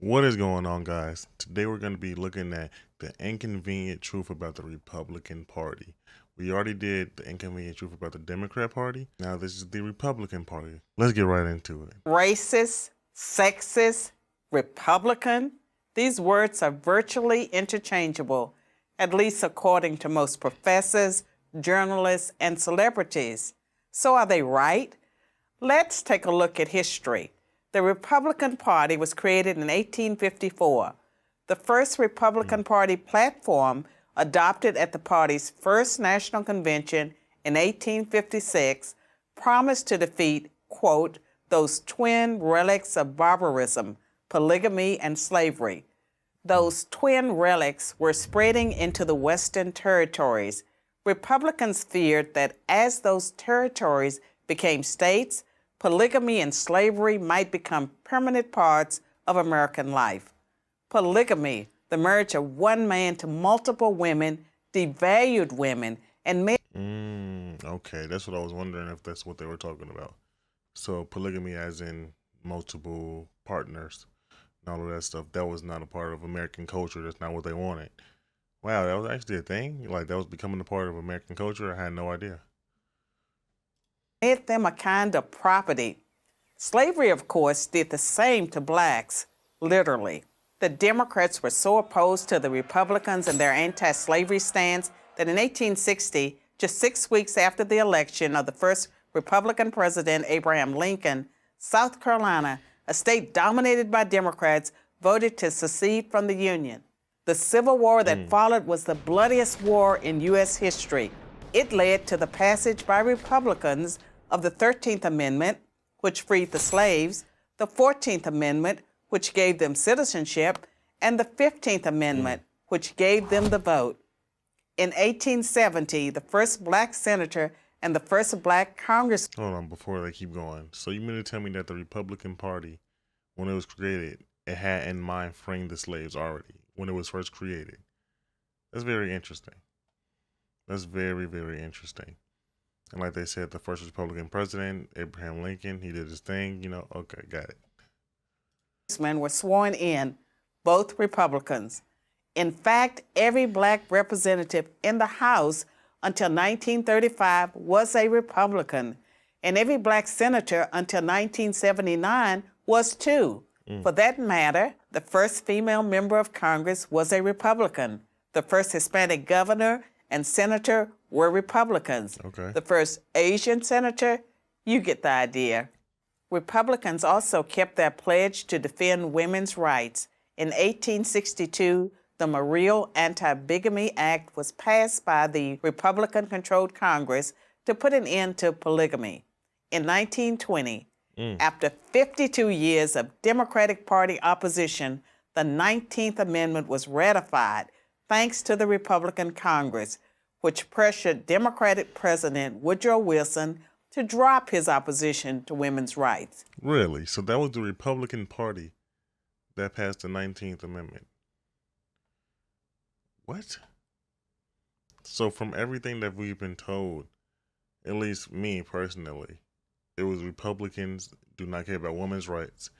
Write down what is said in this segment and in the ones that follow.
What is going on, guys? Today we're going to be looking at the inconvenient truth about the Republican Party. We already did the inconvenient truth about the Democrat Party. Now this is the Republican Party. Let's get right into it. Racist, sexist, Republican, these words are virtually interchangeable, at least according to most professors, journalists, and celebrities. So are they right? Let's take a look at history. The Republican Party was created in 1854. The first Republican Party platform, adopted at the party's first national convention in 1856, promised to defeat, quote, those twin relics of barbarism, polygamy, and slavery. Those twin relics were spreading into the Western territories. Republicans feared that as those territories became states, polygamy and slavery might become permanent parts of American life. Polygamy, the marriage of one man to multiple women, devalued women and made. Okay, that's what I was wondering if that's what they were talking about. So polygamy as in multiple partners and all of that stuff, that was not a part of American culture. That's not what they wanted. Wow, that was actually a thing? Like that was becoming a part of American culture? I had no idea. Made them a kind of property. Slavery, of course, did the same to blacks, literally. The Democrats were so opposed to the Republicans and their anti-slavery stance that in 1860, just 6 weeks after the election of the first Republican president, Abraham Lincoln, South Carolina, a state dominated by Democrats, voted to secede from the Union. The Civil War that followed was the bloodiest war in U.S. history. It led to the passage by Republicans of the 13th Amendment, which freed the slaves, the 14th Amendment, which gave them citizenship, and the 15th Amendment, which gave them the vote. In 1870, the first black senator and the first black Congress. Hold on, before they keep going. So you mean to tell me that the Republican Party, when it was created, it had in mind freeing the slaves already, when it was first created? That's very interesting. That's very, very interesting. And like they said, the first Republican president, Abraham Lincoln, he did his thing, Okay, got it. Men were sworn in, both Republicans. In fact, every black representative in the House until 1935 was a Republican, and every black senator until 1979 was too. For that matter, the first female member of Congress was a Republican. The first Hispanic governor and senator were Republicans. Okay. The first Asian senator, you get the idea. Republicans also kept their pledge to defend women's rights. In 1862, the Morrill Anti-Bigamy Act was passed by the Republican-controlled Congress to put an end to polygamy. In 1920, after 52 years of Democratic Party opposition, the 19th Amendment was ratified thanks to the Republican Congress, which pressured Democratic President Woodrow Wilson to drop his opposition to women's rights. Really? So that was the Republican Party that passed the 19th Amendment. What? So from everything that we've been told, at least me personally, it was Republicans do not care about women's rights.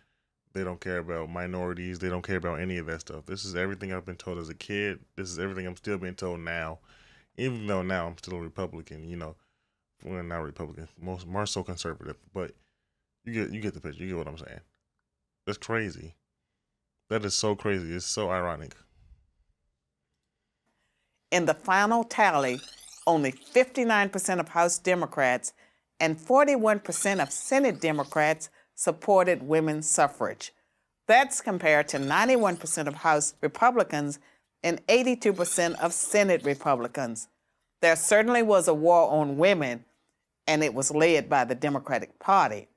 They don't care about minorities. They don't care about any of that stuff. This is everything I've been told as a kid. This is everything I'm still being told now, even though now I'm still a Republican, Well, not Republican, more so conservative, but you get the picture. You get what I'm saying. That's crazy. That is so crazy. It's so ironic. In the final tally, only 59% of House Democrats and 41% of Senate Democrats supported women's suffrage. That's compared to 91% of House Republicans and 82% of Senate Republicans. There certainly was a war on women, and it was led by the Democratic Party.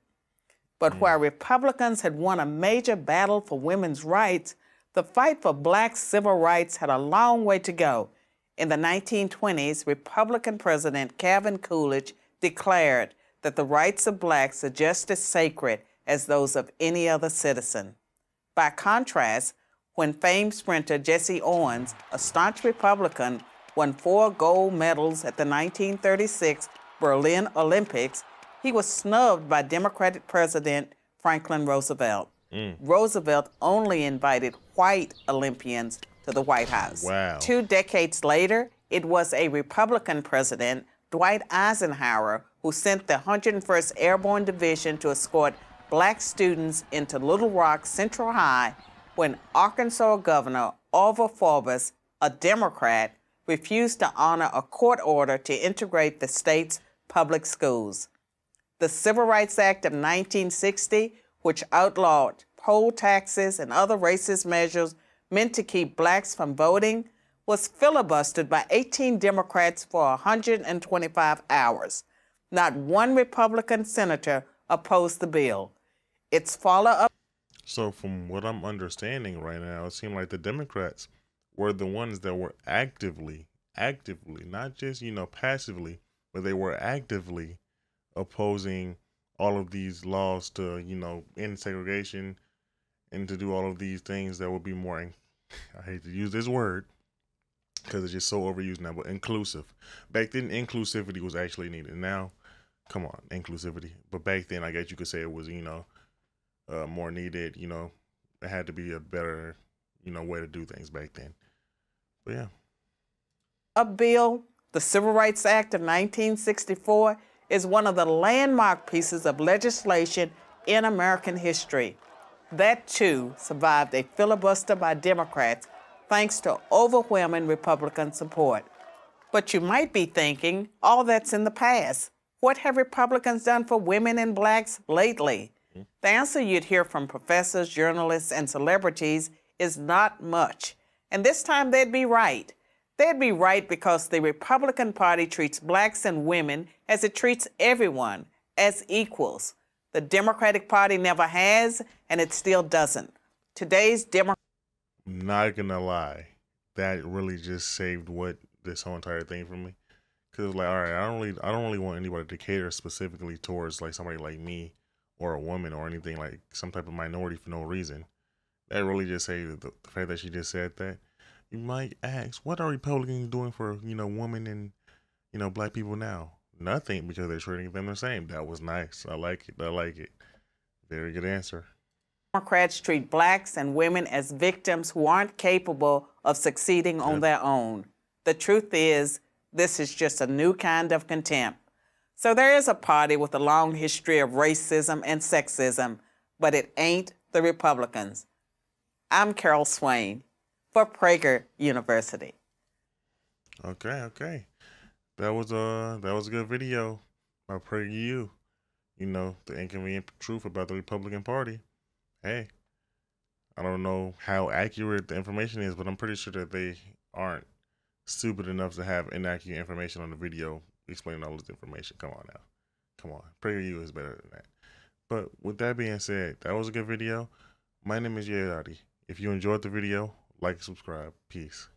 But while Republicans had won a major battle for women's rights, the fight for black civil rights had a long way to go. In the 1920s, Republican President Calvin Coolidge declared that the rights of blacks are just as sacred as those of any other citizen. By contrast, when famed sprinter Jesse Owens, a staunch Republican, won 4 gold medals at the 1936 Berlin Olympics, he was snubbed by Democratic President Franklin Roosevelt. Roosevelt only invited white Olympians to the White House. Wow. 2 decades later, it was a Republican president, Dwight Eisenhower, who sent the 101st Airborne Division to escort black students into Little Rock Central High when Arkansas Governor Orville Forbes, a Democrat, refused to honor a court order to integrate the state's public schools. The Civil Rights Act of 1960, which outlawed poll taxes and other racist measures meant to keep blacks from voting, was filibustered by 18 Democrats for 125 hours. Not one Republican senator opposed the bill. Its follow-up. So from what I'm understanding right now, it seemed like the Democrats were the ones that were actively, not just, passively, but they were actively opposing all of these laws to, end segregation and to do all of these things that would be more, I hate to use this word because it's just so overused now, but inclusive. Back then, inclusivity was actually needed. Now, come on, inclusivity. But back then, I guess you could say it was, more needed, it had to be a better, way to do things back then. But yeah. A bill, the Civil Rights Act of 1964, is one of the landmark pieces of legislation in American history. That, too, survived a filibuster by Democrats thanks to overwhelming Republican support. But you might be thinking, all that's in the past. What have Republicans done for women and blacks lately? The answer you'd hear from professors, journalists, and celebrities is not much. And this time they'd be right. They'd be right because the Republican Party treats blacks and women as it treats everyone, as equals. The Democratic Party never has, and it still doesn't. Today's Not gonna lie, that really just saved this whole entire thing for me. Cause like, all right, I don't really want anybody to cater specifically towards like somebody like me or a woman or anything like some type of minority for no reason. That really just saved the fact that she just said that. You might ask, what are Republicans doing for, women and, black people now? Nothing, because they're treating them the same. That was nice. I like it. Very good answer. Democrats treat blacks and women as victims who aren't capable of succeeding on their own. The truth is, this is just a new kind of contempt. So there is a party with a long history of racism and sexism, but it ain't the Republicans. I'm Carol Swain for Prager University. Okay. That was a good video by Prager U. The inconvenient truth about the Republican Party. Hey, I don't know how accurate the information is, but I'm pretty sure that they aren't stupid enough to have inaccurate information on the video explaining all this information. Come on now. Come on. PragerU is better than that. But with that being said, that was a good video. My name is Yayadi. If you enjoyed the video, like and subscribe. Peace.